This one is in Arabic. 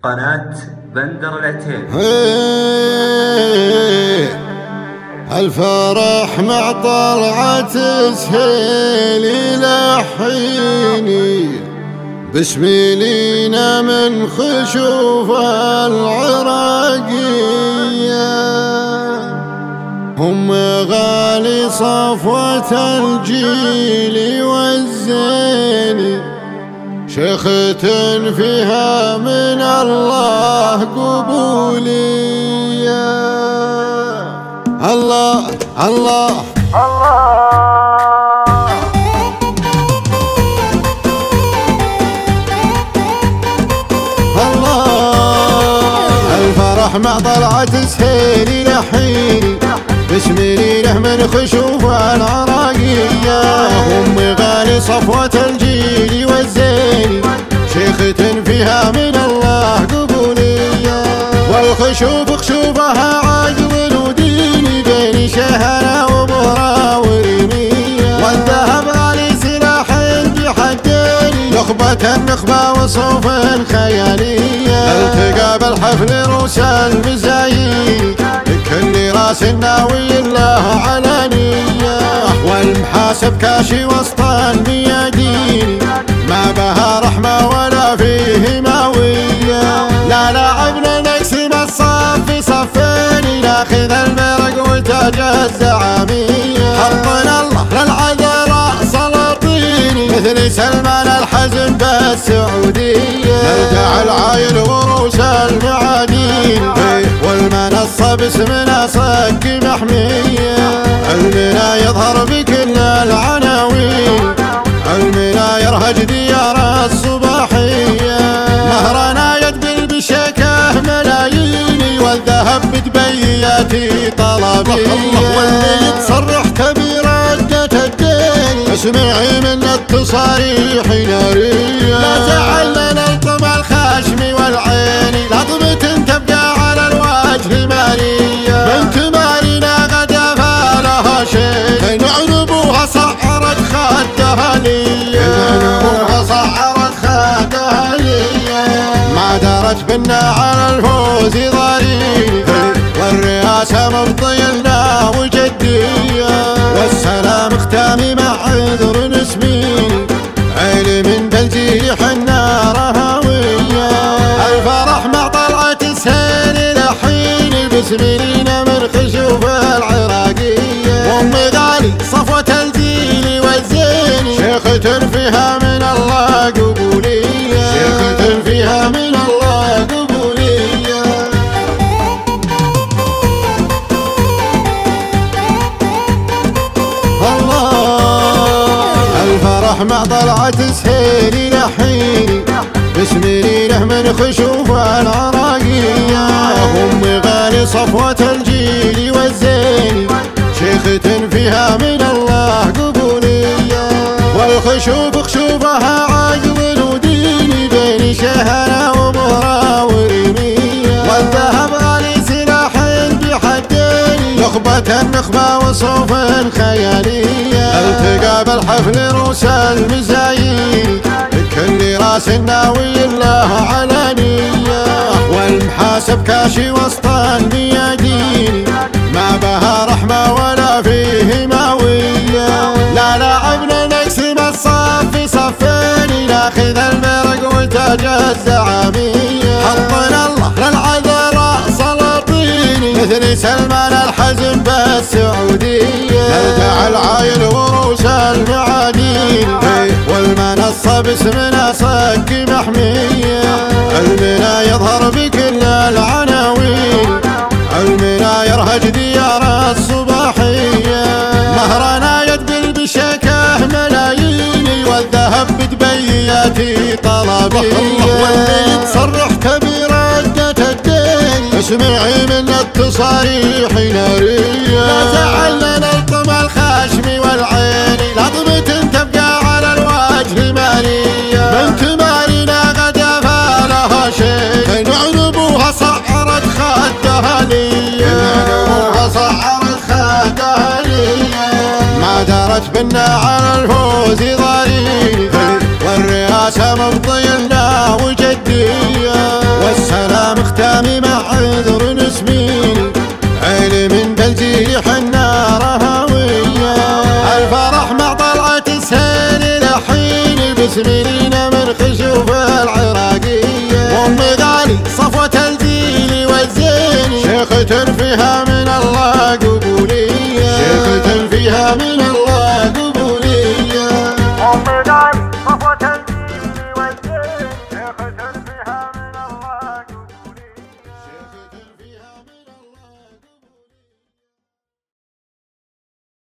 قناة بندر العتيب. الفرح مع طلعة سهيل لحيني بسميلينا من خشوف العراقية، هم غالي صفوة الجيل والزيني، شيخة فيها من الله قبولية. الله الله الفرح مع طلعة سهيل لحيني بسميلينه من خشوف العراقية، هم غالي صفوة الجيل والزيني، شيخة فيها من الله قبولية. والخشوف خشوفها عقل وديني بين شهرة وبهرة ورمية، والذهب غالي سلاح بحدين، نخبة النخبة وصوف خيالية. التقى بالحفل روس المزايين، كل راس ناوي الله علانية، والمحاسب كاشي وسط الميادين، ما بها رحمة ولا فيه ماوية. لا لعبنا نقسم الصف صفين، ناخذ المرق وتاج الزعامية، حطنا الله للعذراء سلاطيني، مثل سلمان الحزم بالسعودية. نرجع العايل وروس المعادين، والمنصة باسمنا صك محمية، علمنا يظهر بكل العناوين، علمنا يرهج ديار الصباحية. مهرنا يدبل بشكاه ملايين، والذهب بدبياتي طلبية، واللي يتصرح تبردة الدين، اسمعي من التصاريح نارية. لا تعلن الطم الخشم والعين، لطمة تبقى على الوجه مالية، بنت مالنا غدا فالها شيء، نعنبوها صعرت خدها ليا، نعنبوها صعرت خدها ليا. ما دارت بنا على الفوز ضريني، والرئاسة مبطيلنا وجدية، والسلام ختامي مع عذر نسميني، عيلي من بلجي حنا رهاوية. الفرح مع طلعة سهيل لحيني بسميلينا من خشوف العراقية، وام غالي صفوة الجيل والزيني، شيخة فيها من الله قبولية، شيخة فيها من الله قبولية. الفرح مع طلعة سهيل لحيني بسميلينه من خشوف العراقية، هم غالي صفوة الجيل والزيني، شيخة فيها من الله قبولية. والخشوف خشوفها عقل وديني بين شهرة وبهرة ورمية، والذهب غالي سلاح بحدين، نخبة النخبة وصوف خيالية. التقى بالحفل روس المزايين، كل راس ناوي الله علانية، والمحاسب كاشي وسط الميادين، ما بها رحمة ولا فيه ماوية. لا لعبنا نقسم الصف صفين، ناخذ المرق وتاج الزعامية، حطنا الله للعذراء سلاطيني، مثل سلمان الحزم بالسعودية. نرجع العايل وروس المعادين، والمنصة باسمنا صك محمية، علمنا يظهر بكل العناوين، علمنا يرهج ديار الصباحية. مهرنا يدبل بشكاه ملايين، والذهب بدبياتي طلبية، واللي يتصرح تبردة الدين، اسمعي من التصاريح نارية. لا تعلن الطم الخشم والعين، لطمة تبقى على الوجه مالية، بنت مالنا غدا فالها شيء، نعنبوها صعرت خدها ليا، نعنبوها صعرت خدها ليا. ما دارت بنا على الفوز ضريني، والرئاسة مبطيلنا وجدية، والسلام ياسمين من خشوف العراقية، وام غالي صفوة الجيل والزين شيخة فيها من الله